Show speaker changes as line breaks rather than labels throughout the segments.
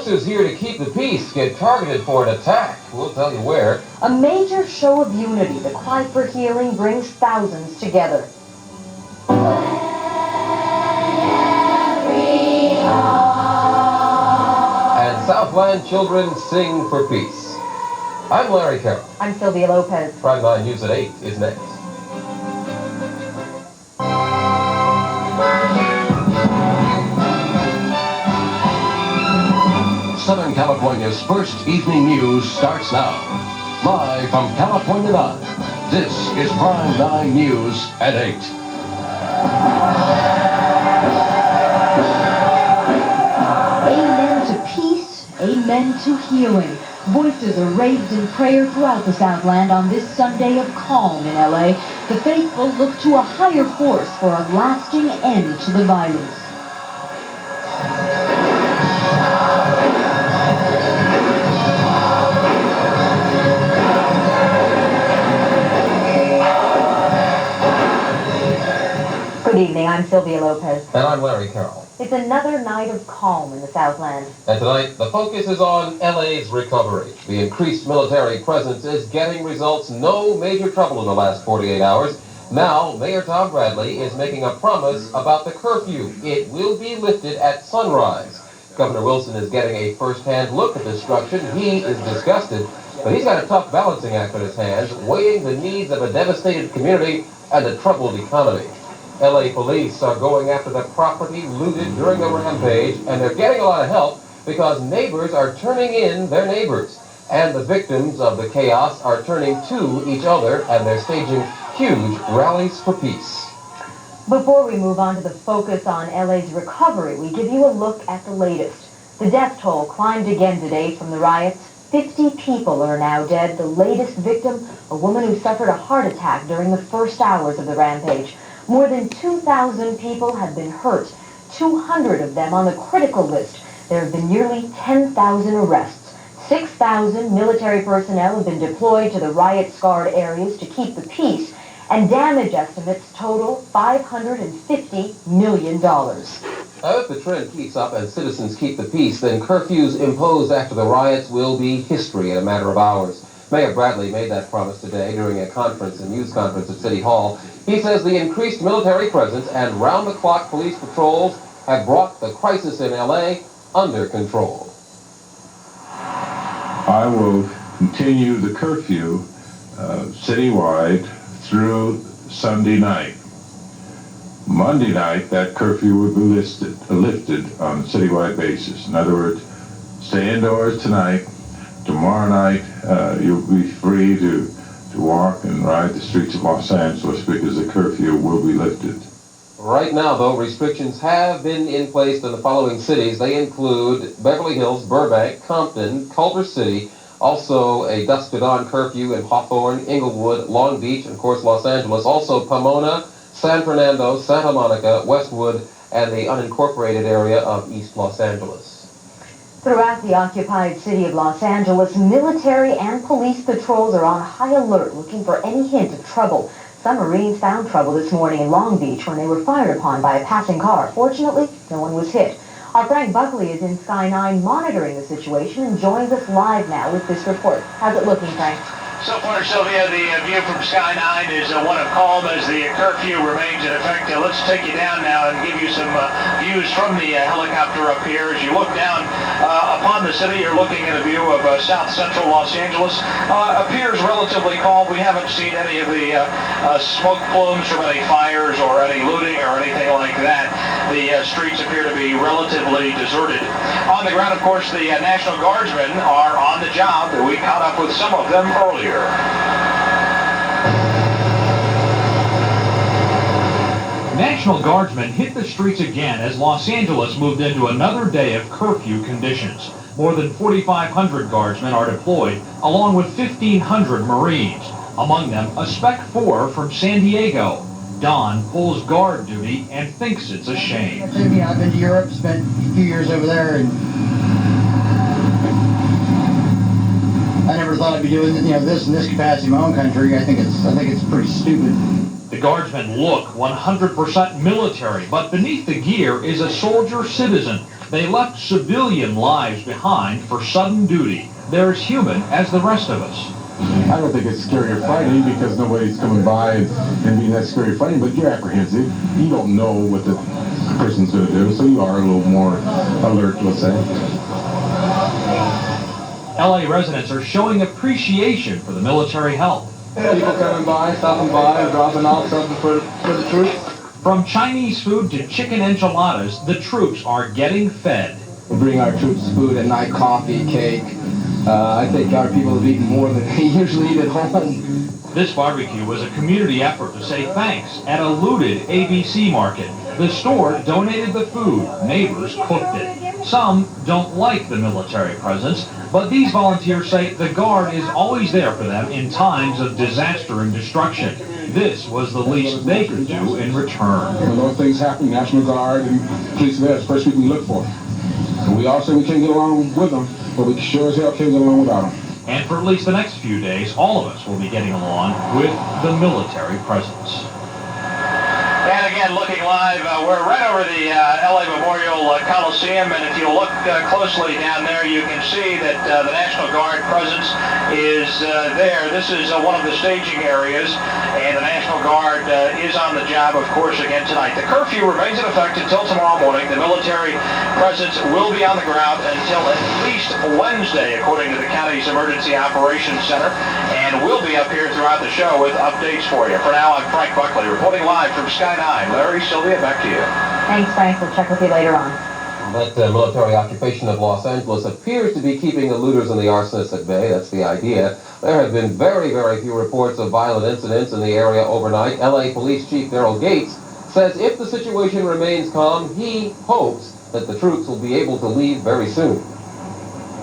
forces here to keep the peace get targeted for an attack. We'll tell you where.
A major show of unity, the cry for healing, brings thousands together.
And Southland children sing for peace. I'm Larry Carroll.
I'm Sylvia Lopez.
Prime 9 News at 8 is next.
Southern California's first evening news starts now. Live from California 9, this is Prime 9 News at 8.
Amen to peace, amen to healing. Voices are raised in prayer throughout the Southland on this Sunday of calm in LA. The faithful look to a higher force for a lasting end to the violence. Good evening, I'm Sylvia Lopez.
And I'm Larry Carroll.
It's another night of calm in the Southland.
And tonight, the focus is on LA's recovery. The increased military presence is getting results. No major trouble in the last 48 hours. Now, Mayor Tom Bradley is making a promise about the curfew. It will be lifted at sunrise. Governor Wilson is getting a first-hand look at destruction. He is disgusted, but he's got a tough balancing act on his hands, weighing the needs of a devastated community and a troubled economy. LA police are going after the property looted during the rampage, and they're getting a lot of help because neighbors are turning in their neighbors. And the victims of the chaos are turning to each other, and they're staging huge rallies for peace.
Before we move on to the focus on LA's recovery, we give you a look at the latest. The death toll climbed again today from the riots. 50 people are now dead. The latest victim, a woman who suffered a heart attack during the first hours of the rampage. More than 2,000 people have been hurt, 200 of them on the critical list. There have been nearly 10,000 arrests. 6,000 military personnel have been deployed to the riot-scarred areas to keep the peace, and damage estimates total $550 million.
If the trend keeps up and citizens keep the peace, then curfews imposed after the riots will be history in a matter of hours. Mayor Bradley made that promise today during a news conference at City Hall. He says the increased military presence and round-the-clock police patrols have brought the crisis in L.A. under control.
I will continue the curfew citywide through Sunday night. Monday night, that curfew will be lifted on a citywide basis. In other words, stay indoors tonight. Tomorrow night, you'll be free to walk and ride the streets of Los Angeles because the curfew will be lifted.
Right now, though, restrictions have been in place in the following cities. They include Beverly Hills, Burbank, Compton, Culver City, also a dusk to dawn curfew in Hawthorne, Inglewood, Long Beach, and of course Los Angeles. Also Pomona, San Fernando, Santa Monica, Westwood, and the unincorporated area of East Los Angeles.
Throughout the occupied city of Los Angeles, military and police patrols are on high alert looking for any hint of trouble. Some Marines found trouble this morning in Long Beach when they were fired upon by a passing car. Fortunately, no one was hit. Our Frank Buckley is in Sky 9 monitoring the situation and joins us live now with this report. How's it looking, Frank?
So far, Sylvia, the view from Sky 9 is one of calm as the curfew remains in effect. Let's take you down now and give you some views from the helicopter up here. As you look down upon the city, you're looking at a view of south central Los Angeles. Appears relatively calm. We haven't seen any of the smoke plumes from any fires or any looting or anything like that. The streets appear to be relatively deserted. On the ground, of course, the National Guardsmen are on the job. We caught up with some of them earlier.
National Guardsmen hit the streets again as Los Angeles moved into another day of curfew conditions. More than 4,500 Guardsmen are deployed, along with 1,500 Marines. Among them, a Spec 4 from San Diego. Don pulls guard duty and thinks it's a shame.
I've been to Europe, spent a few years over there, and I never thought I'd be doing this in this capacity in my own country. I think it's pretty stupid.
The Guardsmen look 100% military, but beneath the gear is a soldier citizen. They left civilian lives behind for sudden duty. They're as human as the rest of us.
I don't think it's scary or frightening because nobody's coming by and being that scary or frightening, but you're apprehensive. You don't know what the person's going to do, so you are a little more alert, let's say.
LA residents are showing appreciation for the military help.
People coming by, stopping by, and dropping off something for the troops.
From Chinese food to chicken enchiladas, the troops are getting fed.
We bring our troops food at night, coffee, cake. I think our people have eaten more than they usually eat at home.
This barbecue was a community effort to say thanks at a looted ABC market. The store donated the food. Neighbors cooked it. Some don't like the military presence, but these volunteers say the Guard is always there for them in times of disaster and destruction. This was the least they could do in return.
When those things happen, National Guard and police are there, the first people we look for. And we all say we can't get along with them, but we sure as hell can't get along without them.
And for at least the next few days, all of us will be getting along with the military presence.
And again, looking live, we're right over the LA Memorial Coliseum, and if you look closely down there, you can see that the National Guard presence is there. This is one of the staging areas, and the National Guard is on the job, of course, again tonight. The curfew remains in effect until tomorrow morning. The military presence will be on the ground until at least Wednesday, according to the county's Emergency Operations Center, and we'll be up here throughout the show with updates for you. For now, I'm Frank Buckley, reporting live from Sky 9. Larry, Sylvia, back to you.
Thanks, Frank. We'll check with you later on.
That military occupation of Los Angeles appears to be keeping the looters and the arsonists at bay. That's the idea. There have been very, very few reports of violent incidents in the area overnight. LA Police Chief Daryl Gates says if the situation remains calm, he hopes that the troops will be able to leave very soon.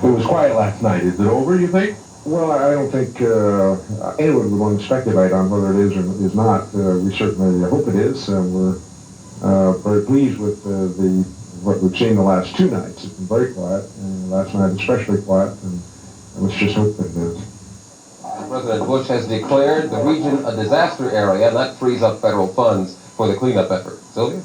It was quiet last night. Is it over, you think?
Well, I don't think anyone would want to speculate on whether it is or is not. We certainly hope it is. We're very pleased with what we've seen the last two nights. It's been very quiet, and last night especially quiet, and let's just hope that it is.
President Bush has declared the region a disaster area, and that frees up federal funds for the cleanup effort. Sylvia?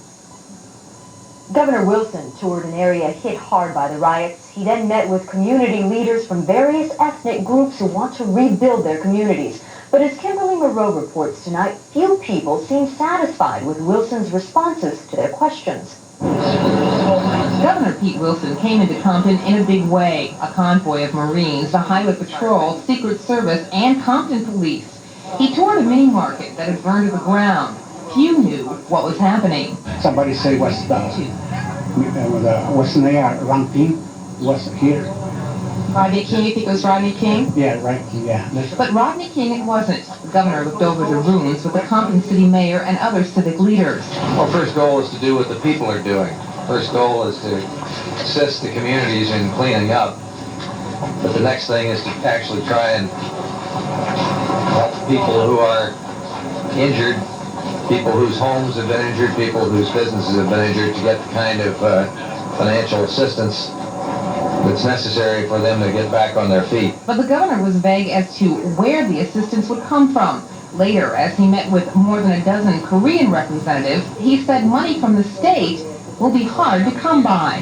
Governor Wilson toured an area hit hard by the riots. He then met with community leaders from various ethnic groups who want to rebuild their communities. But as Kimberly Moreau reports tonight, few people seem satisfied with Wilson's responses to their questions.
Governor Pete Wilson came into Compton in a big way. A convoy of Marines, the Highway Patrol, Secret Service, and Compton Police. He toured a mini market that had burned to the ground. Few knew what was happening.
Somebody say what's the name? Ranking was here.
Rodney King, you think it was Rodney King?
Yeah, right. Yeah.
But Rodney King it wasn't. The governor looked over the ruins with the Compton City Mayor and other civic leaders.
Well, first goal is to do what the people are doing. First goal is to assist the communities in cleaning up. But the next thing is to actually try and help people who are injured, people whose homes have been injured, people whose businesses have been injured, to get the kind of financial assistance that's necessary for them to get back on their feet.
But the governor was vague as to where the assistance would come from. Later, as he met with more than a dozen Korean representatives, he said money from the state will be hard to come by.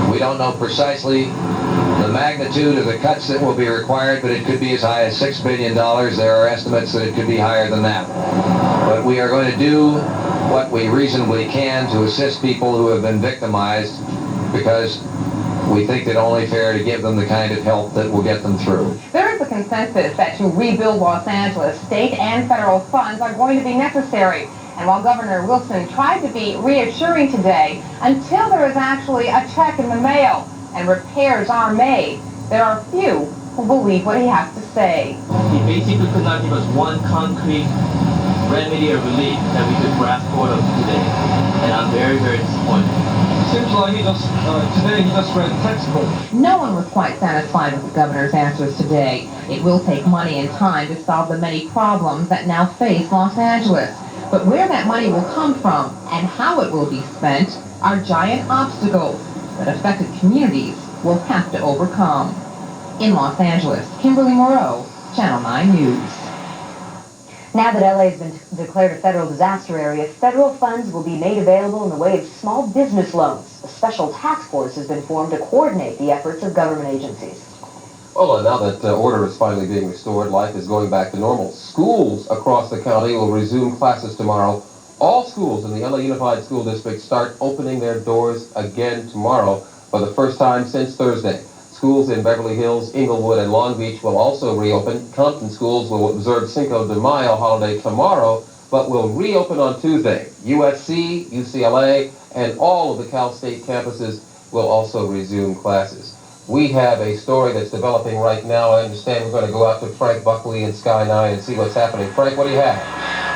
We don't know precisely the magnitude of the cuts that will be required, but it could be as high as $6 billion. There are estimates that it could be higher than that. But we are going to do what we reasonably can to assist people who have been victimized, because we think it only fair to give them the kind of help that will get them through.
There is a consensus that to rebuild Los Angeles, state and federal funds are going to be necessary. And while Governor Wilson tried to be reassuring today, until there is actually a check in the mail and repairs are made, there are few who believe what he has to say.
He basically could not give us one concrete remedy or relief that we could grasp hold of today. And I'm very, very disappointed.
Seems like today he just read textbook.
No one was quite satisfied with the governor's answers today. It will take money and time to solve the many problems that now face Los Angeles. But where that money will come from and how it will be spent are giant obstacles that affected communities will have to overcome. In Los Angeles, Kimberly Moreau, Channel 9 News.
Now that LA has been declared a federal disaster area, federal funds will be made available in the way of small business loans. A special task force has been formed to coordinate the efforts of government agencies.
Well, now that order is finally being restored, life is going back to normal. Schools across the county will resume classes tomorrow. All schools in the LA Unified School District start opening their doors again tomorrow for the first time since Thursday. Schools in Beverly Hills, Inglewood, and Long Beach will also reopen. Compton schools will observe Cinco de Mayo holiday tomorrow, but will reopen on Tuesday. USC, UCLA, and all of the Cal State campuses will also resume classes. We have a story that's developing right now. I understand we're going to go out to Frank Buckley in Sky 9 and see what's happening. Frank, what do you have?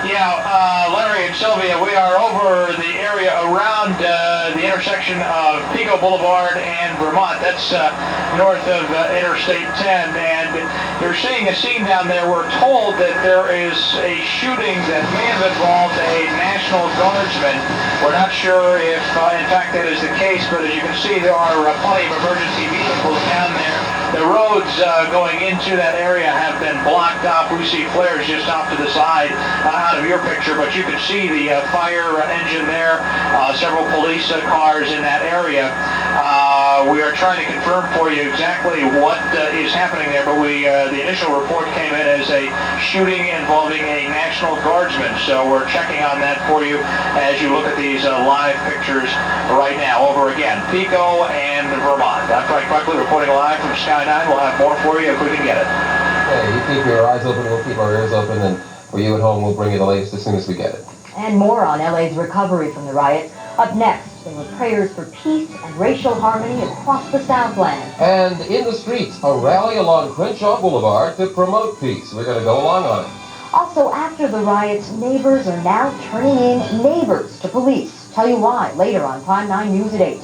Yeah, Larry and Sylvia, we are over the area around the intersection of Pico Boulevard and Vermont. That's north of Interstate 10, and you're seeing a scene down there. We're told that there is a shooting that may have involved a National Guardsman. We're not sure if, in fact, that is the case, but as you can see, there are plenty of emergency vehicles down there. The roads going into that area have been blocked off. We see flares just off to the side out of your picture, but you can see the fire engine there, several police cars in that area. We are trying to confirm for you exactly what is happening there, but the initial report came in as a shooting involving a National Guardsman, so we're checking on that for you as you look at these live pictures right now. Over again, Pico and Vermont. I'm Frank Buckley reporting live from Sky 9. We'll have more for you if we can get it.
Hey, you keep your eyes open, we'll keep our ears open, and for you at home, we'll bring you the latest as soon as we get it.
And more on LA's recovery from the riots. Up next, there were prayers for peace and racial harmony across the Southland.
And in the streets, a rally along Crenshaw Boulevard to promote peace. We're going to go along on it.
Also, after the riots, neighbors are now turning in neighbors to police. Tell you why later on Prime 9 News at 8.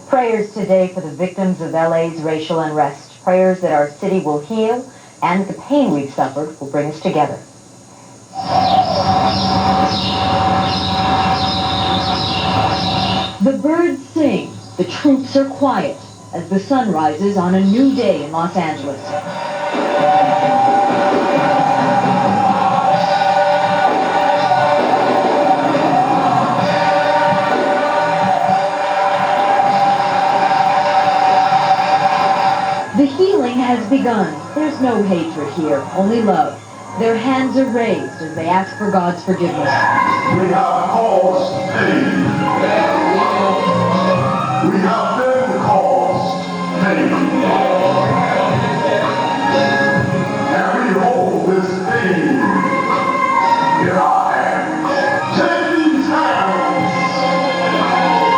Prayers today for the victims of LA's racial unrest. Prayers that our city will heal and the pain we've suffered will bring us together. The birds sing, the troops are quiet as the sun rises on a new day in Los Angeles. The healing has begun. There's no hatred here, only love. Their hands are raised as they ask for God's forgiveness.
We have caused pain. We have been caused pain. And we hold this pain in our hands. Take these hands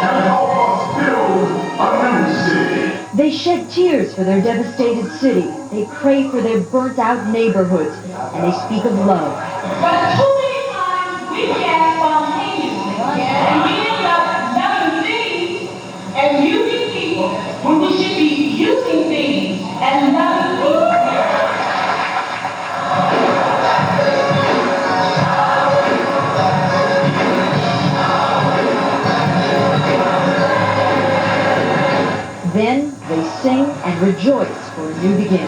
and help us build a new city.
They shed tears for their devastated city. They pray for their burnt-out neighborhoods, and they speak of love.
But too many times we react spontaneously, and we end up loving things and using people when we should be using things and loving people.
Then they sing and rejoice for a new beginning.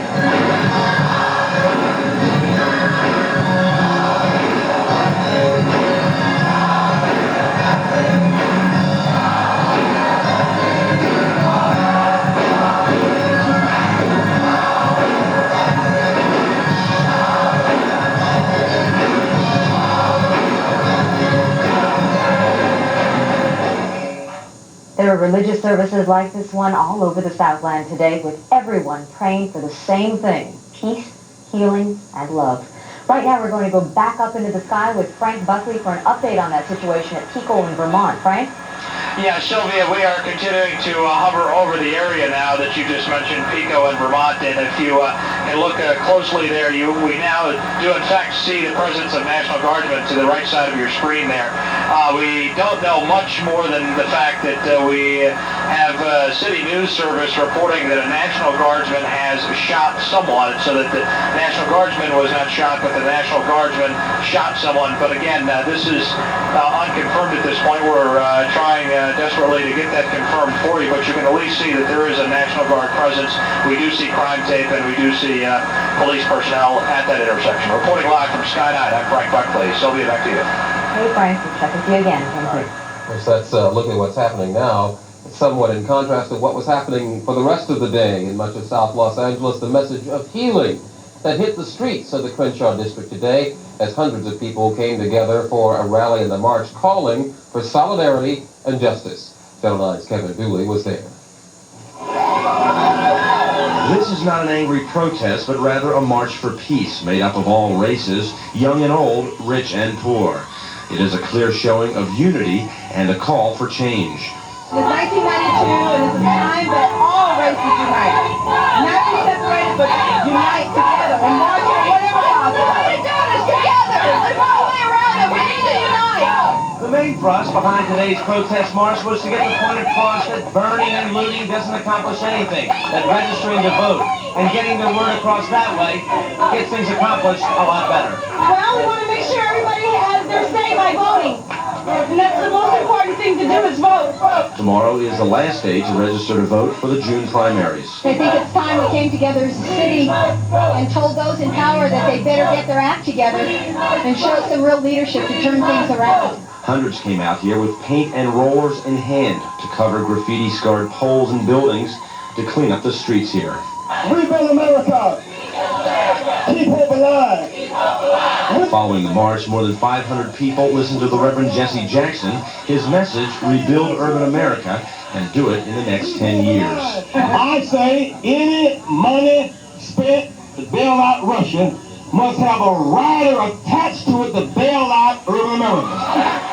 There are religious services like this one all over the Southland today, with everyone praying for the same thing: peace, healing, and love. Right now, we're going to go back up into the sky with Frank Buckley for an update on that situation at Pico in Vermont. Frank?
Yeah, Sylvia, we are continuing to hover over the area now that you just mentioned, Pico in Vermont. And if you and look closely there, we now do in fact see the presence of National Guardsmen to the right side of your screen there. We don't know much more than the fact that we have City News Service reporting that a National Guardsman has shot someone, so that the National Guardsman was not shot, but the National Guardsman shot someone. But again, this is unconfirmed at this point. We're trying desperately to get that confirmed for you, but you can at least see that there is a National Guard presence. We do see crime tape, and we do see police personnel at that intersection. Reporting live from Sky 9, I'm Frank Buckley. Sylvia, back to you.
Hey, Frank, we'll check with you again. Thank you.
Of course, that's looking at what's happening now, somewhat in contrast to what was happening for the rest of the day in much of South Los Angeles, the message of healing that hit the streets of the Crenshaw district today as hundreds of people came together for a rally and a march calling for solidarity and justice. Channel 9's Kevin Dooley was there.
This is not an angry protest, but rather a march for peace made up of all races, young and old, rich and poor. It is a clear showing of unity and a call for change.
It's 1992, and it's a time that all races unite. Not be separated, but unite together and march for whatever cause. We're doing this together. There's no way around it. We need to unite.
The main thrust behind today's protest march was to get the point across that burning and looting doesn't accomplish anything, that registering to vote and getting their word across that way gets things accomplished a lot better.
Well, we want to make sure everybody has their say by voting. And that's the most important thing to do is vote.
Tomorrow is the last day to register to vote for the June primaries.
I think it's time we came together as a city and told those in power that they better get their act together and show some real leadership to turn things around.
Hundreds came out here with paint and rollers in hand to cover graffiti-scarred poles and buildings to clean up the streets here.
Rebuild America. Keep hope alive.
Following the march, more than 500 people listened to the Reverend Jesse Jackson. His message, rebuild urban America and do it in the next 10 years.
I say any money spent to bail out Russia must have a rider attached to it to bail out urban America.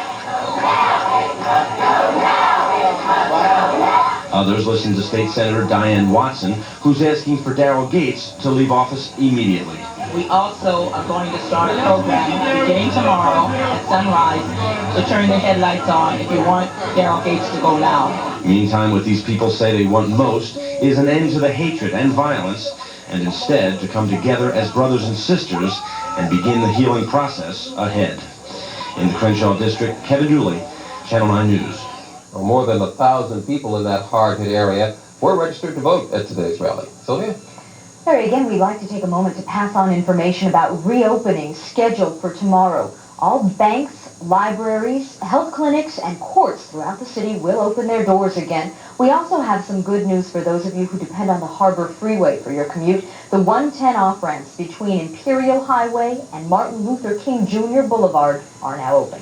Others listened to State Senator Diane Watson, who's asking for Daryl Gates to leave office immediately.
We also are going to start a program beginning tomorrow at sunrise to turn the headlights on if you want Daryl Gates to go now.
Meantime, what these people say they want most is an end to the hatred and violence, and instead to come together as brothers and sisters and begin the healing process ahead. In the Crenshaw District, Kevin Dooley, Channel 9 News.
Well, more than 1,000 people in that hard-hit area were registered to vote at today's rally. Sylvia?
Larry, again, we'd like to take a moment to pass on information about reopening scheduled for tomorrow. All banks, libraries, health clinics, and courts throughout the city will open their doors again. We also have some good news for those of you who depend on the Harbor Freeway for your commute. The 110 off-ramps between Imperial Highway and Martin Luther King Jr. Boulevard are now open.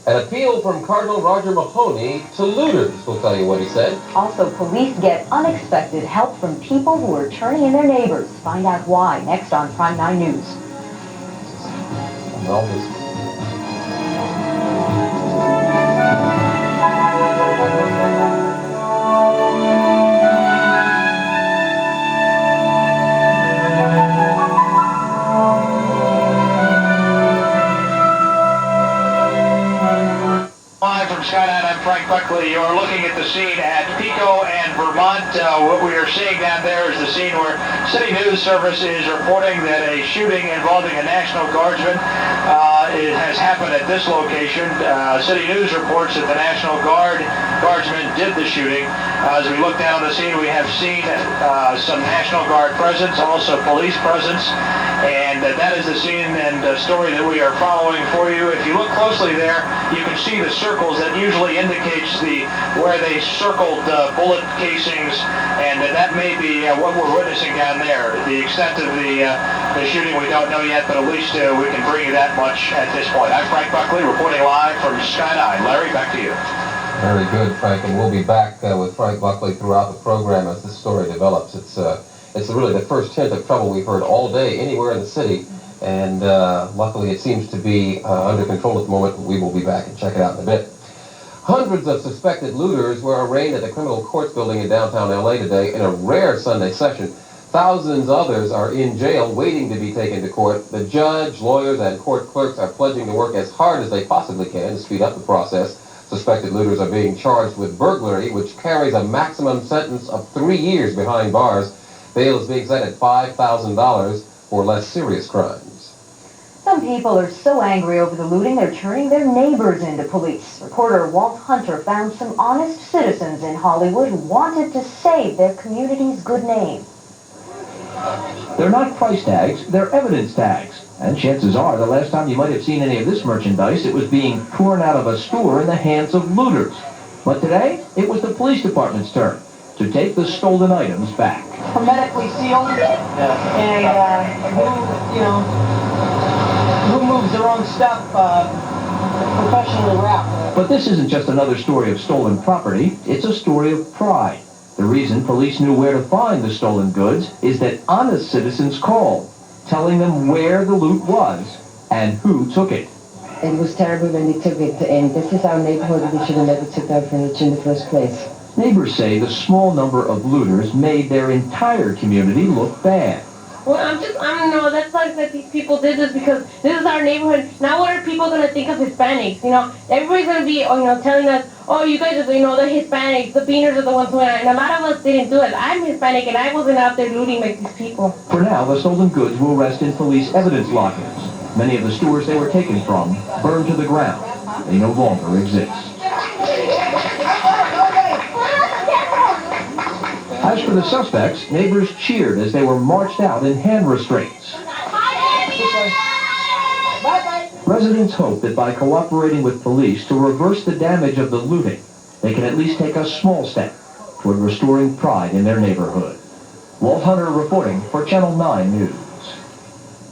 An appeal from Cardinal Roger Mahoney to looters. We'll tell you what he said.
Also, police get unexpected help from people who are turning in their neighbors. Find out why next on Prime 9 News.
And all this.
Frank Buckley. You're looking at the scene at Pico and Vermont. What we are seeing down there is the scene where City News Service is reporting that a shooting involving a National Guardsman has happened at this location. City News reports that the National Guardsman did the shooting. As we look down on the scene, we have seen some National Guard presence, also police presence, and that is the scene and story that we are following for you. If you look closely there, you can see the circles that usually indicates where they circled bullet casings, and that may be what we're witnessing down there. The extent of the shooting we don't know yet, but at least we can bring you that much at this point. I'm Frank Buckley reporting live from Sky 9. Larry, back to you.
Very good, Frank, and we'll be back with Frank Buckley throughout the program as this story develops. It's really the first hint of trouble we've heard all day anywhere in the city, and luckily it seems to be under control at the moment. We will be back and check it out in a bit. Hundreds of suspected looters were arraigned at the Criminal Courts building in downtown L.A. today in a rare Sunday session. Thousands others are in jail waiting to be taken to court. The judge, lawyers, and court clerks are pledging to work as hard as they possibly can to speed up the process. Suspected looters are being charged with burglary, which carries a maximum sentence of 3 years behind bars. Bail is being set at $5,000 for less serious crimes.
Some people are so angry over the looting, they're turning their neighbors into police. Reporter Walt Hunter found some honest citizens in Hollywood who wanted to save their community's good name.
They're not price tags, they're evidence tags. And chances are the last time you might have seen any of this merchandise, it was being torn out of a store in the hands of looters. But today, it was the police department's turn to take the stolen items back.
Hermetically sealed, and who moves their own stuff professionally wrapped.
But this isn't just another story of stolen property, it's a story of pride. The reason police knew where to find the stolen goods is that honest citizens called, telling them where the loot was and who took it.
It was terrible when they took it, and this is our neighborhood. We should have never took that furniture in the first place.
Neighbors say the small number of looters made their entire community look bad.
Well, I don't know, that's like that these people did this because this is our neighborhood. Now what are people going to think of Hispanics? Everybody's going to be, telling us, oh, you guys are, the Hispanics, the beaners are the ones who went out. And a lot of us didn't do it. I'm Hispanic and I wasn't out there looting like these people.
For now, the stolen goods will rest in police evidence lockers. Many of the stores they were taken from burned to the ground. They no longer exist. As for the suspects, neighbors cheered as they were marched out in hand restraints. Residents hope that by cooperating with police to reverse the damage of the looting, they can at least take a small step toward restoring pride in their neighborhood. Walt Hunter reporting for Channel 9 News.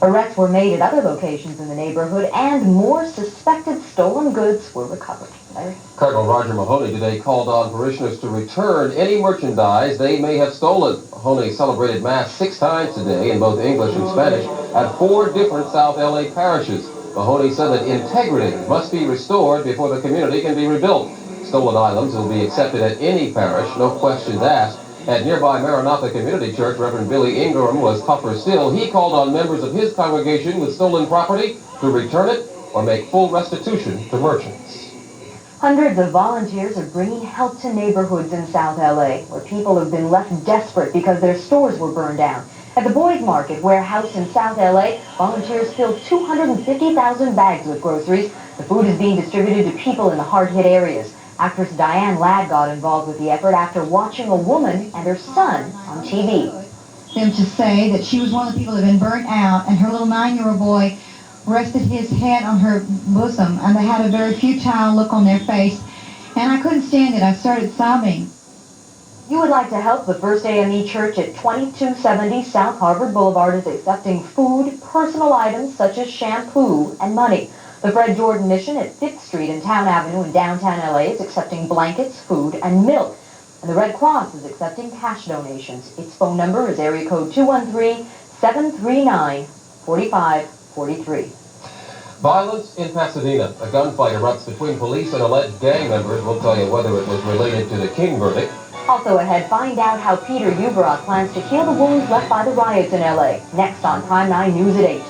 Arrests were made at other locations in the neighborhood, and more suspected stolen goods were recovered. Larry?
Cardinal Roger Mahoney today called on parishioners to return any merchandise they may have stolen. Mahoney celebrated Mass 6 times today in both English and Spanish at 4 different South LA parishes. Mahoney said that integrity must be restored before the community can be rebuilt. Stolen items will be accepted at any parish, no questions asked. At nearby Maranatha Community Church, Reverend Billy Ingram was tougher still. He called on members of his congregation with stolen property to return it or make full restitution to merchants.
Hundreds of volunteers are bringing help to neighborhoods in South LA where people have been left desperate because their stores were burned down. At the Boys Market warehouse in South LA, volunteers filled 250,000 bags with groceries. The food is being distributed to people in the hard-hit areas. Actress Diane Ladd got involved with the effort after watching a woman and her son on TV.
Them to say that she was one of the people that had been burnt out, and her little 9-year-old boy rested his head on her bosom, and they had a very futile look on their face, and I couldn't stand it. I started sobbing.
You would like to help? The First AME Church at 2270 South Harvard Boulevard is accepting food, personal items such as shampoo, and money. The Fred Jordan Mission at 5th Street and Town Avenue in downtown LA is accepting blankets, food, and milk. And the Red Cross is accepting cash donations. Its phone number is area code 213-739-4543.
Violence in Pasadena. A gunfight erupts between police and alleged gang members. We'll tell you whether it was related to the King verdict.
Also ahead, find out how Peter Uberoth plans to heal the wounds left by the riots in LA. Next on Prime 9 News at 8.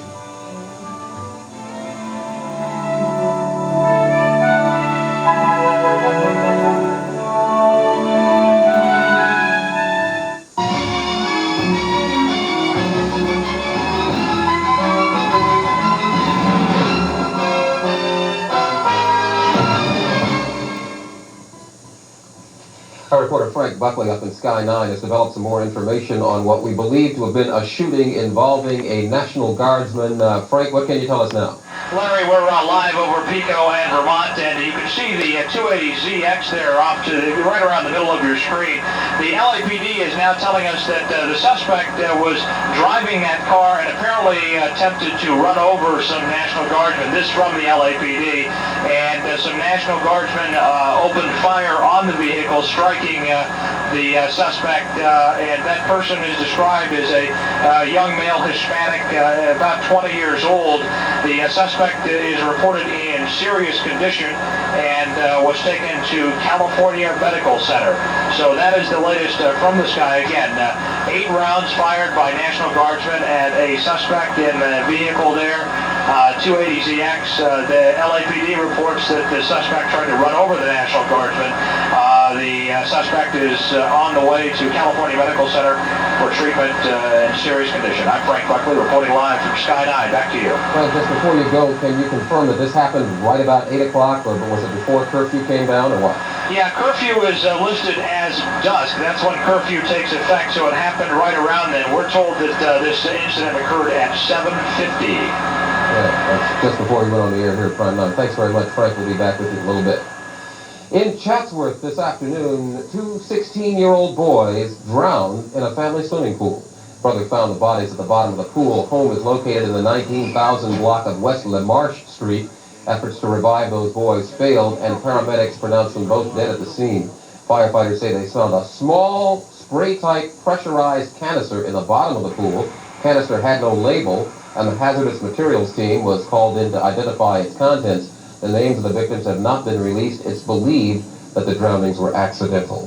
Our reporter Frank Buckley up in Sky 9 has developed some more information on what we believe to have been a shooting involving a National Guardsman. Frank, what can you tell us now?
Larry, we're live over Pico and Vermont, and you can see the 280ZX there off to right around the middle of your screen. The LAPD is now telling us that the suspect was driving that car and apparently attempted to run over some National Guardsmen. This from the LAPD, and some National Guardsmen opened fire on the vehicle, striking the suspect, and that person is described as a young male Hispanic, about 20 years old. The suspect is reported in serious condition and was taken to California Medical Center. So that is the latest from this guy. Again, 8 rounds fired by National Guardsmen and a suspect in the vehicle there, 280ZX. The LAPD reports that the suspect tried to run over the National Guardsmen. The suspect is on the way to California Medical Center for treatment in serious condition. I'm Frank Buckley reporting live from Sky 9. Back to you.
Frank, just before you go, can you confirm that this happened right about 8 o'clock, or was it before curfew came down, or what?
Yeah, curfew is listed as dusk. That's when curfew takes effect, so it happened right around then. We're told that this incident occurred at 7:50.
Yeah, that's just before we went on the air here at Prime 9. Thanks very much, Frank. We'll be back with you in a little bit. In Chatsworth this afternoon, 2 16-year-old boys drowned in a family swimming pool. Brother found the bodies at the bottom of the pool. Home is located in the 19,000 block of West LaMarche Street. Efforts to revive those boys failed, and paramedics pronounced them both dead at the scene. Firefighters say they found a small, spray-type pressurized canister in the bottom of the pool. Canister had no label, and the hazardous materials team was called in to identify its contents. The names of the victims have not been released. It's believed that the drownings were accidental.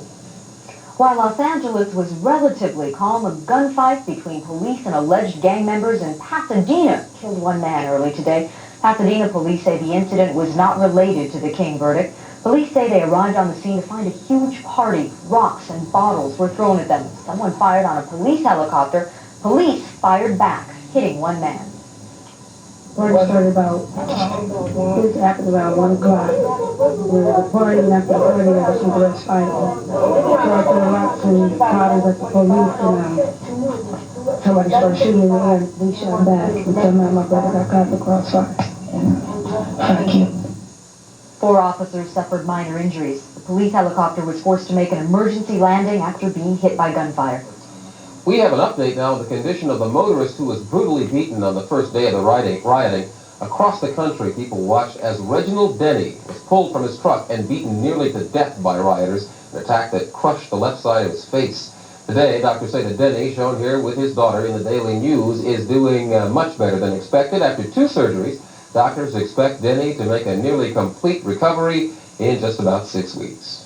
While Los Angeles was relatively calm, a gunfight between police and alleged gang members in Pasadena killed one man early today. Pasadena police say the incident was not related to the King verdict. Police say they arrived on the scene to find a huge party. Rocks and bottles were thrown at them. Someone fired on a police helicopter. Police fired back, hitting one man.
Party started about, this happened about 1 o'clock. There was a party, and after the party, there was some girls fighting. Throwing the rocks and bottles at the police, and somebody started shooting in the air, and we shot back. And somehow my brother got caught in the crossfire. Thank you.
4 officers suffered minor injuries. The police helicopter was forced to make an emergency landing after being hit by gunfire.
We have an update now on the condition of the motorist who was brutally beaten on the first day of the rioting. Across the country, people watched as Reginald Denny was pulled from his truck and beaten nearly to death by rioters, an attack that crushed the left side of his face. Today, doctors say that Denny, shown here with his daughter in the Daily News, is doing much better than expected. After 2 surgeries, doctors expect Denny to make a nearly complete recovery in just about 6 weeks.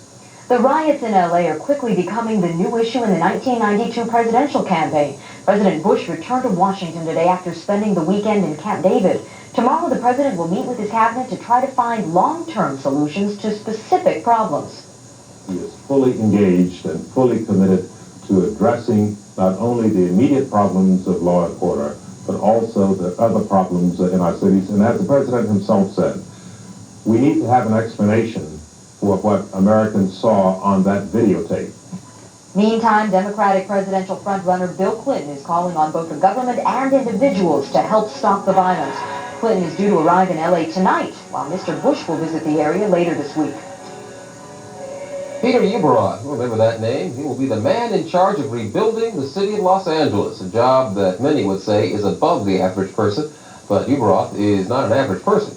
The riots in L.A. are quickly becoming the new issue in the 1992 presidential campaign. President Bush returned to Washington today after spending the weekend in Camp David. Tomorrow, the president will meet with his cabinet to try to find long-term solutions to specific problems.
He is fully engaged and fully committed to addressing not only the immediate problems of law and order, but also the other problems in our cities. And as the president himself said, we need to have an explanation for what Americans saw on that videotape.
Meantime, Democratic presidential frontrunner Bill Clinton is calling on both the government and individuals to help stop the violence. Clinton is due to arrive in L.A. tonight, while Mr. Bush will visit the area later this week.
Peter Uberod, you remember that name? He will be the man in charge of rebuilding the city of Los Angeles, a job that many would say is above the average person, but Uberod is not an average person.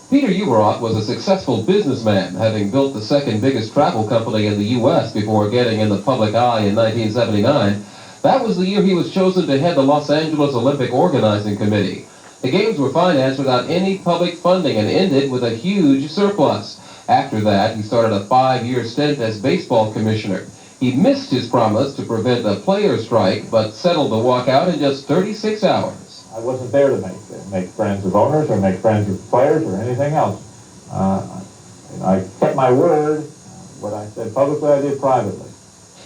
Peter Uberod was a successful businessman, having built the second biggest travel company in the U.S. before getting in the public eye in 1979. That was the year he was chosen to head the Los Angeles Olympic Organizing Committee. The Games were financed without any public funding and ended with a huge surplus. After that, he started a 5-year stint as baseball commissioner. He missed his promise to prevent a players' strike, but settled the walkout in just 36 hours.
I wasn't there to make friends with owners or make friends with players or anything else. I kept my word. What I said publicly, I did privately.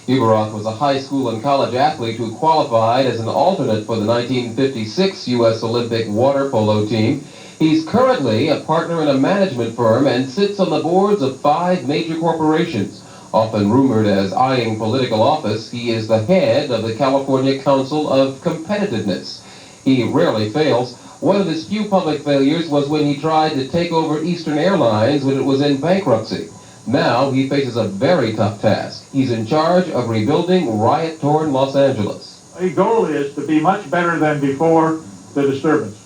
Uberod was a high school and college athlete who qualified as an alternate for the 1956 U.S. Olympic water polo team. He's currently a partner in a management firm and sits on the boards of 5 major corporations. Often rumored as eyeing political office, he is the head of the California Council of Competitiveness. He rarely fails. One of his few public failures was when he tried to take over Eastern Airlines when it was in bankruptcy. Now he faces a very tough task. He's in charge of rebuilding riot-torn Los Angeles.
The goal is to be much better than before the disturbance.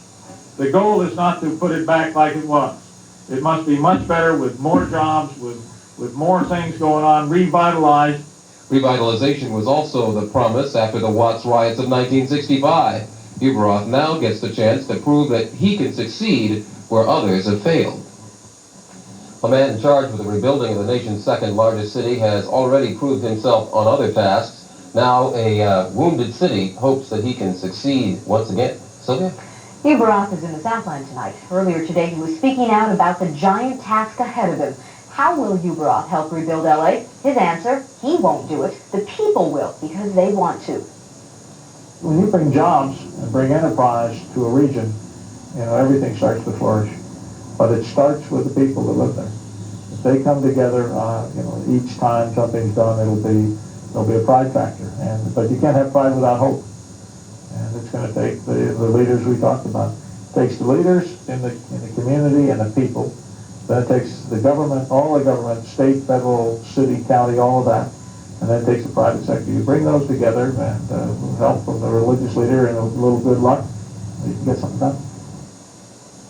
The goal is not to put it back like it was. It must be much better with more jobs, with with more things going on, revitalized.
Revitalization was also the promise after the Watts riots of 1965. Uberoth now gets the chance to prove that he can succeed where others have failed. A man in charge with the rebuilding of the nation's second largest city has already proved himself on other tasks. Now a wounded city hopes that he can succeed once again. Sylvia?
Uberoth is in the Southland tonight. Earlier today, he was speaking out about the giant task ahead of him. How will Uberoth help rebuild LA? His answer, he won't do it. The people will, because they want to.
When you bring jobs and bring enterprise to a region, everything starts to flourish. But it starts with the people that live there. If they come together, each time something's done, there'll be a pride factor. But you can't have pride without hope. And it's going to take the leaders we talked about. It takes the leaders in the community and the people. Then it takes the government, all the government, state, federal, city, county, all of that. And then it takes the private sector. You bring those together and with help from the religious leader and a little good luck, you can get something done.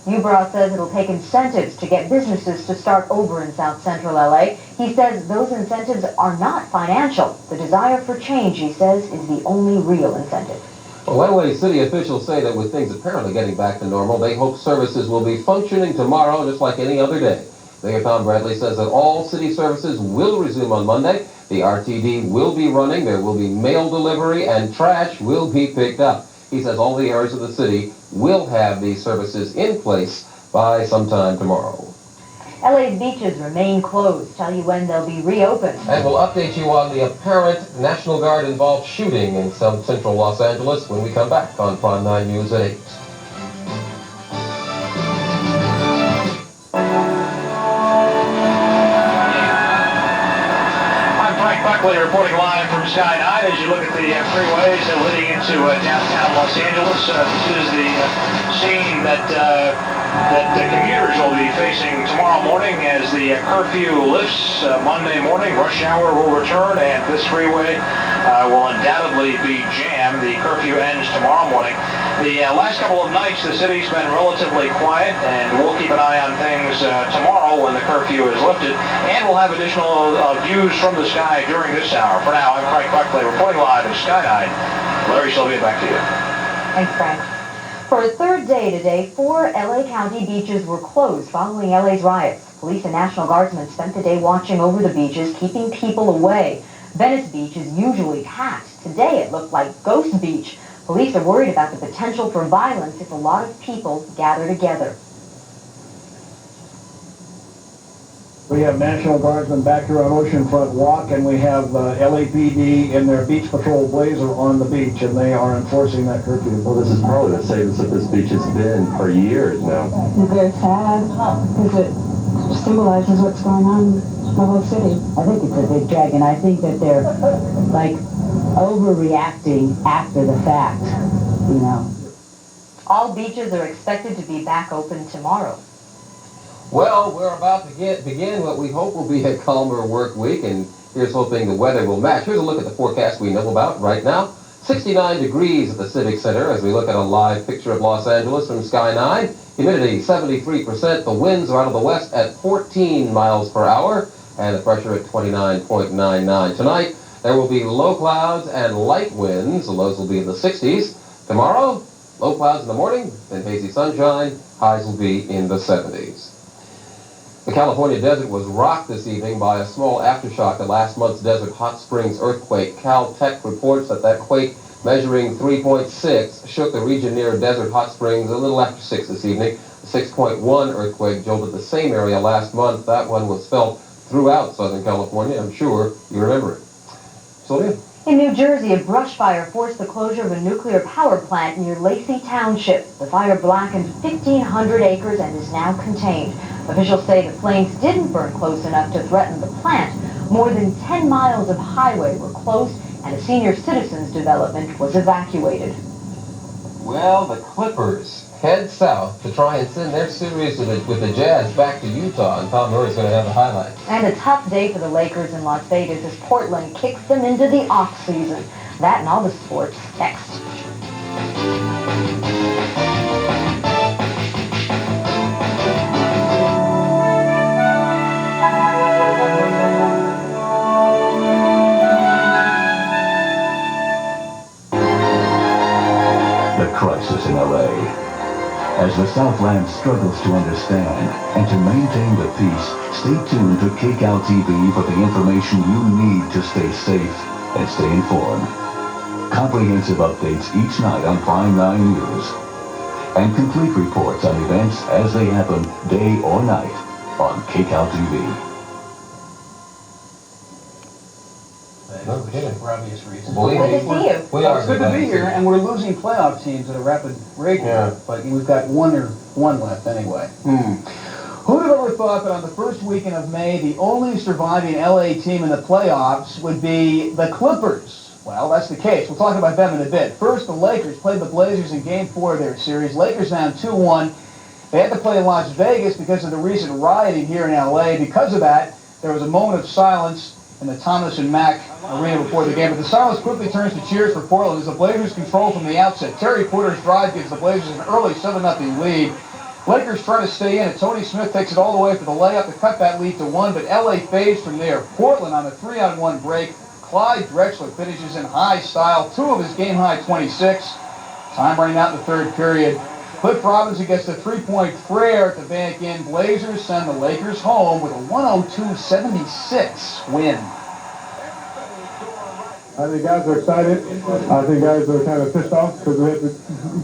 Uberoth says it'll take incentives to get businesses to start over in South Central LA. He says those incentives are not financial. The desire for change, he says, is the only real incentive.
Well, LA city officials say that with things apparently getting back to normal, they hope services will be functioning tomorrow just like any other day. Mayor Tom Bradley says that all city services will resume on Monday. The RTD will be running, there will be mail delivery, and trash will be picked up. He says all the areas of the city will have these services in place by sometime tomorrow.
LA's beaches remain closed. Tell you when they'll be reopened.
And we'll update you on the apparent National Guard-involved shooting in South Central Los Angeles when we come back on Prime 9 News at 8.
Buckley reporting live from Sky 9 as you look at the freeways leading into downtown Los Angeles. This is the scene that the commuters will be facing tomorrow morning as the curfew lifts Monday morning. Rush hour will return and this freeway will undoubtedly be jammed. The curfew ends tomorrow morning. The last couple of nights the city's been relatively quiet, and we'll keep an eye on things tomorrow when the curfew is lifted, and we'll have additional views from the sky during this hour. For now, I'm Frank Buckley reporting live at Sky 9. Larry, Sylvia, back to you.
Thanks, Frank. For a third day today, 4 LA County beaches were closed following LA's riots. Police and National Guardsmen spent the day watching over the beaches, keeping people away. Venice Beach is usually packed. Today it looked like Ghost Beach. Police are worried about the potential for violence if a lot of people gather together.
We have National Guardsmen back here on Oceanfront Walk, and we have LAPD in their beach patrol blazer on the beach, and they are enforcing that curfew.
Well, this is probably the safest that this beach has been for years now.
It's very sad because it symbolizes what's going on in the whole city.
I think it's a big drag, and I think that they're like overreacting after the fact,
All beaches are expected to be back open tomorrow.
Well, we're about to begin what we hope will be a calmer work week, and here's hoping the weather will match. Here's a look at the forecast we know about right now. 69 degrees at the Civic Center as we look at a live picture of Los Angeles from Sky 9. Humidity 73%. The winds are out of the west at 14 miles per hour, and the pressure at 29.99. Tonight, there will be low clouds and light winds. The lows will be in the 60s. Tomorrow, low clouds in the morning, then hazy sunshine. Highs will be in the 70s. The California desert was rocked this evening by a small aftershock to last month's Desert Hot Springs earthquake. Caltech reports that quake, measuring 3.6, shook the region near Desert Hot Springs a little after 6 this evening. The 6.1 earthquake jolted the same area last month. That one was felt throughout Southern California. I'm sure you remember it. Sylvia?
In New Jersey, a brush fire forced the closure of a nuclear power plant near Lacey Township. The fire blackened 1,500 acres and is now contained. Officials say the flames didn't burn close enough to threaten the plant. More than 10 miles of highway were closed, and a senior citizens development was evacuated.
Well, the Clippers head south to try and send their series with the Jazz back to Utah, and Tom Murray's going to have the highlights.
And a tough day for the Lakers in Las Vegas as Portland kicks them into the off-season. That and all the sports next.
the crisis in LA. As the Southland struggles to understand and to maintain the peace, stay tuned to KCAL TV for the information you need to stay safe and stay informed. Comprehensive updates each night on Prime 9 News. And complete reports on events as they happen, day or night, on KCAL TV.
For obvious reasons.
Good to see you.
It's good to be here, and we're losing playoff teams at a rapid rate here, but we've got one left anyway. Who would have ever thought that on the first weekend of May, the only surviving LA team in the playoffs would be the Clippers? Well, that's the case. We'll talk about them in a bit. First, the Lakers played the Blazers in Game 4 of their series. Lakers down 2-1. They had to play in Las Vegas because of the recent rioting here in LA. Because of that, there was a moment of silence in the Thomas and Mack Arena before the game. But the silence quickly turns to cheers for Portland as the Blazers control from the outset. Terry Porter's drive gives the Blazers an early 7-0 lead. Lakers try to stay in, and Tony Smith takes it all the way for the layup to cut that lead to 1, but LA fades from there. Portland on a 3-on-1 break. Clyde Drexler finishes in high style, 2 of his game-high 26. Time running out in the third period. Cliff Robinson gets the three-point prayer to bank in. Blazers send the Lakers home with a 102-76 win.
I think guys are excited. I think guys are kind of pissed off because we have to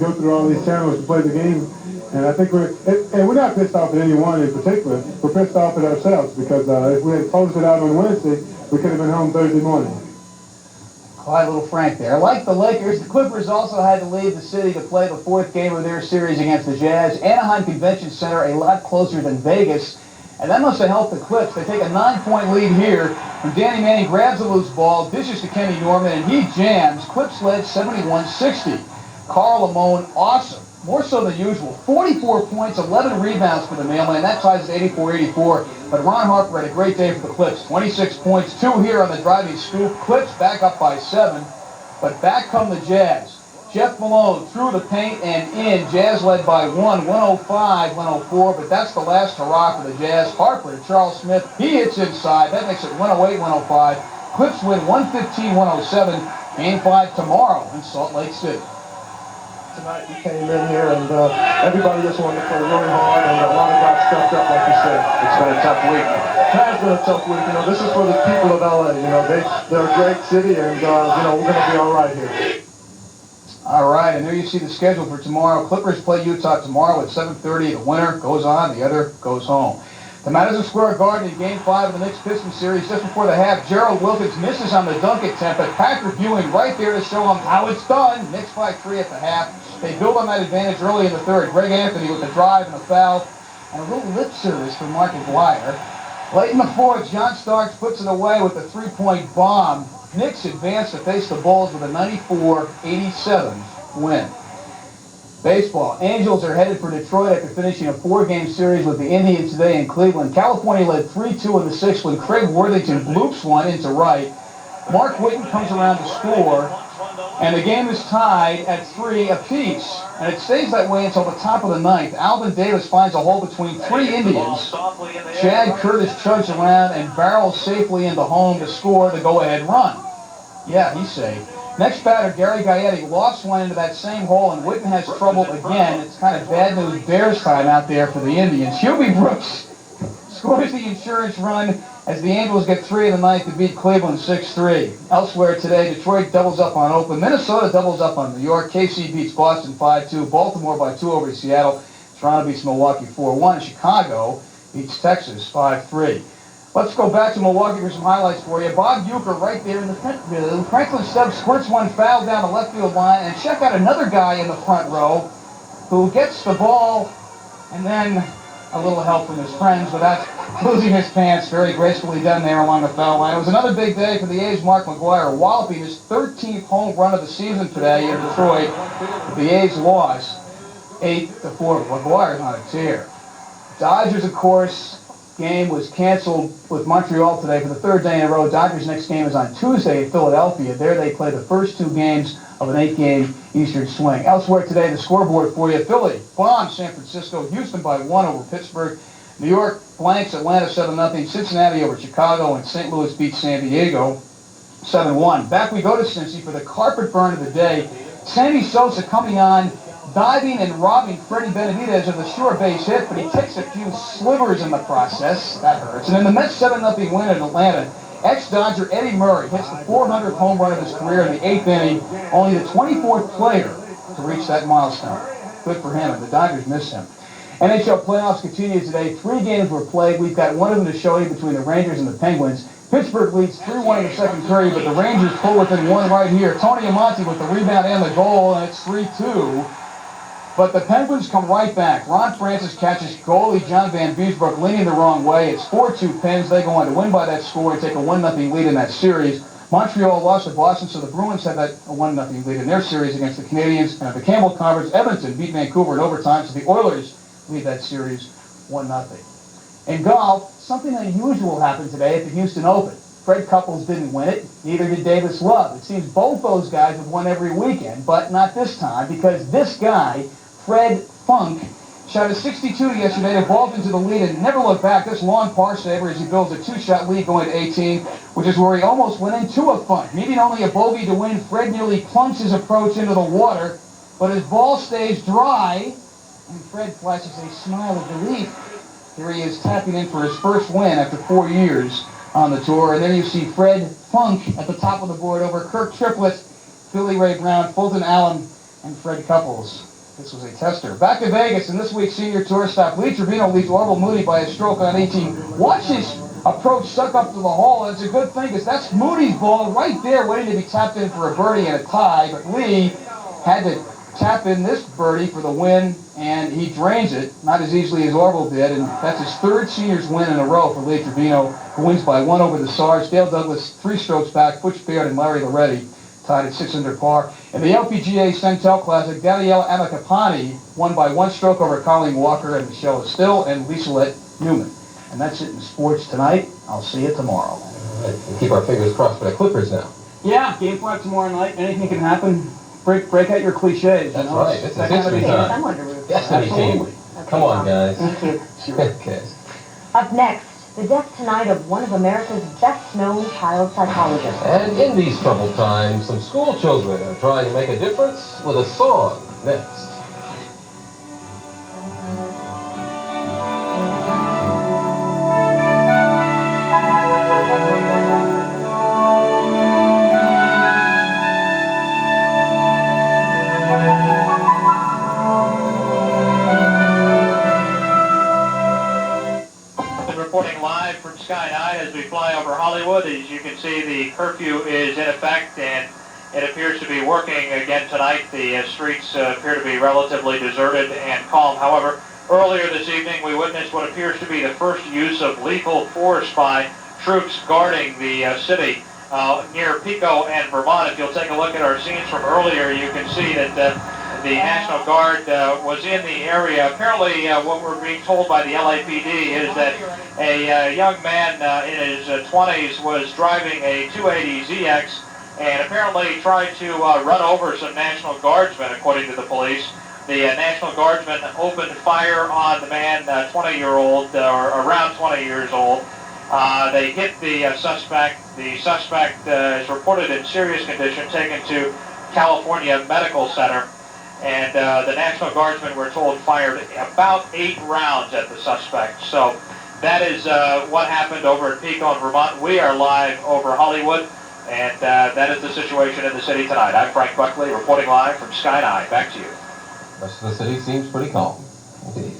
go through all these channels to play the game. And I think we're not pissed off at anyone in particular. We're pissed off at ourselves because if we had closed it out on Wednesday, we could have been home Thursday morning.
Quiet little Frank there. Like the Lakers, the Clippers also had to leave the city to play the 4th game of their series against the Jazz. Anaheim Convention Center a lot closer than Vegas, and that must have helped the Clips. They take a 9-point lead here, and Danny Manning grabs a loose ball, dishes to Kenny Norman, and he jams. Clips led 71-60. Karl Lamone, awesome. More so than usual. 44 points, 11 rebounds for the mailman. That ties at 84-84. But Ron Harper had a great day for the Clips. 26 points, 2 here on the driving scoop. Clips back up by 7. But back come the Jazz. Jeff Malone through the paint and in. Jazz led by 1, 105-104. But that's the last hurrah for the Jazz. Harper to Charles Smith. He hits inside. That makes it 108-105. Clips win 115-107. Game 5 tomorrow in Salt Lake City.
Tonight we came in here and everybody just wanted to play really hard, and a lot of guys stepped up, like you said.
It's been a tough week.
It has been a tough week. You know, this is for the people of LA. You know, they're a great city, and you know, we're going to be all right here.
All right, and there you see the schedule for tomorrow. Clippers play Utah tomorrow at 7:30. The winner goes on, the other goes home. The Madison Square Garden in Game 5 of the Knicks-Pistons series. Just before the half, Gerald Wilkins misses on the dunk attempt, but Patrick Ewing right there to show him how it's done. Knicks by 3 at the half. They build on that advantage early in the third. Greg Anthony with the drive and the foul, and a little lip service from Mark McGuire. Late in the fourth, John Starks puts it away with a 3-point bomb. Knicks advance to face the Bulls with a 94-87 win. Baseball. Angels are headed for Detroit after finishing a 4-game series with the Indians today in Cleveland. California led 3-2 in the 6th when Craig Worthington bloops one into right. Mark Whitten comes around to score, and the game is tied at 3 apiece. And it stays that way until the top of the 9th. Alvin Davis finds a hole between 3 Indians. Chad Curtis chugs around and barrels safely into home to score the go-ahead run. Yeah, he's safe. Next batter, Gary Gaetti, lost one into that same hole, and Whitten has trouble again. It's kind of bad news Bears time out there for the Indians. Hubie Brooks scores the insurance run as the Angels get 3 in the 9th to beat Cleveland 6-3. Elsewhere today, Detroit doubles up on Oakland. Minnesota doubles up on New York. KC beats Boston 5-2. Baltimore by 2 over Seattle. Toronto beats Milwaukee 4-1. Chicago beats Texas 5-3. Let's go back to Milwaukee for some highlights for you. Bob Uecker right there in the front row. Franklin Stubbs squirts one foul down the left field line. And check out another guy in the front row who gets the ball and then a little help from his friends without losing his pants. Very gracefully done there along the foul line. It was another big day for the A's. Mark McGuire walloping his 13th home run of the season today in Detroit. The A's lost 8-4. McGuire's on a tear. Dodgers, of course, game was canceled with Montreal today for the 3rd day in a row. Dodgers' next game is on Tuesday in Philadelphia. There they play the first 2 games of an 8-game Eastern swing. Elsewhere today, the scoreboard for you. Philly bombs San Francisco. Houston by 1 over Pittsburgh. New York blanks Atlanta 7-0. Cincinnati over Chicago, and St. Louis beats San Diego 7-1. Back we go to Cincy for the carpet burn of the day. Sammy Sosa coming on, diving and robbing Freddie Benavidez of the short base hit, but he takes a few slivers in the process. That hurts. And in the Mets 7-0 win in Atlanta, ex-Dodger Eddie Murray hits the 400th home run of his career in the 8th inning, only the 24th player to reach that milestone. Good for him, and the Dodgers miss him. NHL playoffs continue today. 3 games were played. We've got one of them to show you between the Rangers and the Penguins. Pittsburgh leads 3-1 in the second period, but the Rangers pull within 1 right here. Tony Amonte with the rebound and the goal, and it's 3-2. But the Penguins come right back. Ron Francis catches goalie John Van Beesbrook leaning the wrong way. It's 4-2 Pens. They go on to win by that score and take a 1-0 lead in that series. Montreal lost to Boston, so the Bruins have that 1-0 lead in their series against the Canadiens. And at the Campbell Conference, Edmonton beat Vancouver in overtime, so the Oilers lead that series 1-0. In golf, something unusual happened today at the Houston Open. Fred Couples didn't win it, neither did Davis Love. It seems both those guys have won every weekend, but not this time, because this guy, Fred Funk, shot a 62 yesterday, evolved into the lead, and never looked back. This long par saver as he builds a 2-shot lead going to 18, which is where he almost went into a Funk. Needing only a bogey to win, Fred nearly plunks his approach into the water, but his ball stays dry, and Fred flashes a smile of relief. Here he is tapping in for his first win after 4 years on the tour. And then you see Fred Funk at the top of the board over Kirk Triplett, Billy Ray Brown, Fulton Allen, and Fred Couples. This was a tester. Back to Vegas, in this week's senior tour stop, Lee Trevino leads Orville Moody by a stroke on 18. Watch his approach suck up to the hole, and it's a good thing because that's Moody's ball right there waiting to be tapped in for a birdie and a tie, but Lee had to tap in this birdie for the win, and he drains it, not as easily as Orville did, and that's his 3rd seniors win in a row for Lee Trevino, who wins by 1 over the Sarge. Dale Douglas 3 strokes back, Butch Baird and Larry Loretti tied at 6 under par. In the LPGA Centel Classic, Danielle Amakapani won by 1 stroke over Colleen Walker and Michelle Still and Liselette Newman. And that's it in sports tonight. I'll see you tomorrow.
All right, we'll keep our fingers crossed for the Clippers now.
Yeah, game 5 tomorrow night. Anything can happen. Break out your cliches.
That's
you know?
right. This is history time.
Someone to root for.
Destiny team. Come on, guys.
Thank you.
Okay.
Up next, the death tonight of one of America's best-known child psychologists.
And in these troubled times, some school children are trying to make a difference with a song. Next.
Reporting live from Sky 9 as we fly over Hollywood. As you can see, the curfew is in effect, and it appears to be working again tonight. The streets appear to be relatively deserted and calm. However, earlier this evening, we witnessed what appears to be the first use of lethal force by troops guarding the city near Pico and Vermont. If you'll take a look at our scenes from earlier, you can see that the National Guard was in the area. Apparently, what we're being told by the LAPD is that a young man in his 20s was driving a 280ZX and apparently tried to run over some National Guardsmen, according to the police. The National Guardsmen opened fire on the man, 20-year-old, or around 20 years old. They hit the suspect. The suspect is reported in serious condition, taken to California Medical Center. And the National Guardsmen, we're told, fired about 8 rounds at the suspect. So that is what happened over at Pico in Vermont. We are live over Hollywood, and that is the situation in the city tonight. I'm Frank Buckley, reporting live from Sky 9. Back to you.
The rest of the city seems pretty calm. Indeed.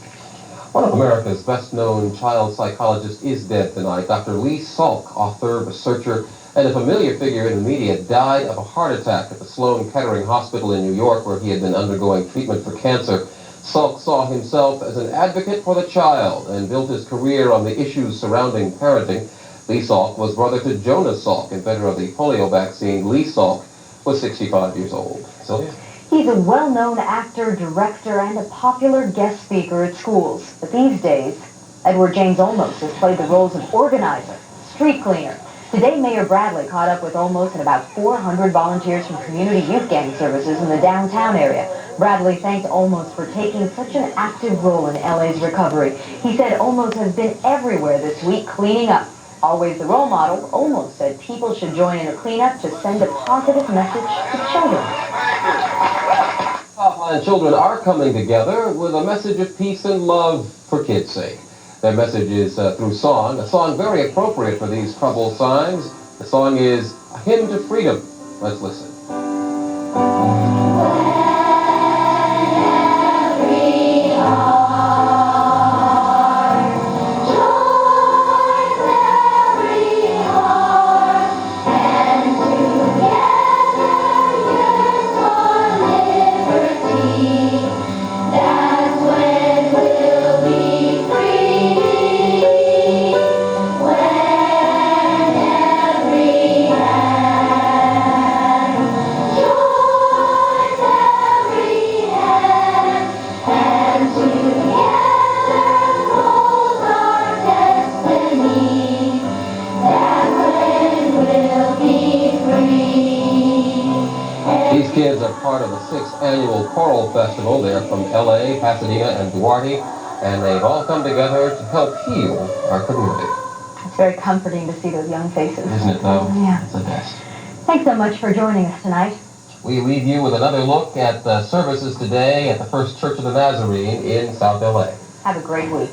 One of America's best-known child psychologists is dead tonight. Dr. Lee Salk, author, researcher, and a familiar figure in the media, died of a heart attack at the Sloan Kettering Hospital in New York, where he had been undergoing treatment for cancer. Salk saw himself as an advocate for the child and built his career on the issues surrounding parenting. Lee Salk was brother to Jonas Salk, inventor of the polio vaccine. Lee Salk was 65 years old. Sylvia?
He's a well-known actor, director, and a popular guest speaker at schools. But these days, Edward James Olmos has played the roles of organizer, street cleaner. Today, Mayor Bradley caught up with Olmos and about 400 volunteers from community youth gang services in the downtown area. Bradley thanked Olmos for taking such an active role in LA's recovery. He said Olmos has been everywhere this week cleaning up. Always the role model, Olmos said people should join in a cleanup to send a positive message to children.
and children are coming together with a message of peace and love for kids' sake. Their message is through song, a song very appropriate for these troubled times. The song is A Hymn to Freedom. Let's listen. These kids are part of the 6th annual choral festival. They're from LA, Pasadena, and Duarte, and they've all come together to help heal our community.
It's very comforting to see those young faces.
Isn't it, though?
Yeah.
It's the best.
Thanks so much for joining us tonight.
We leave you with another look at the services today at the First Church of the Nazarene in South LA.
Have a great week.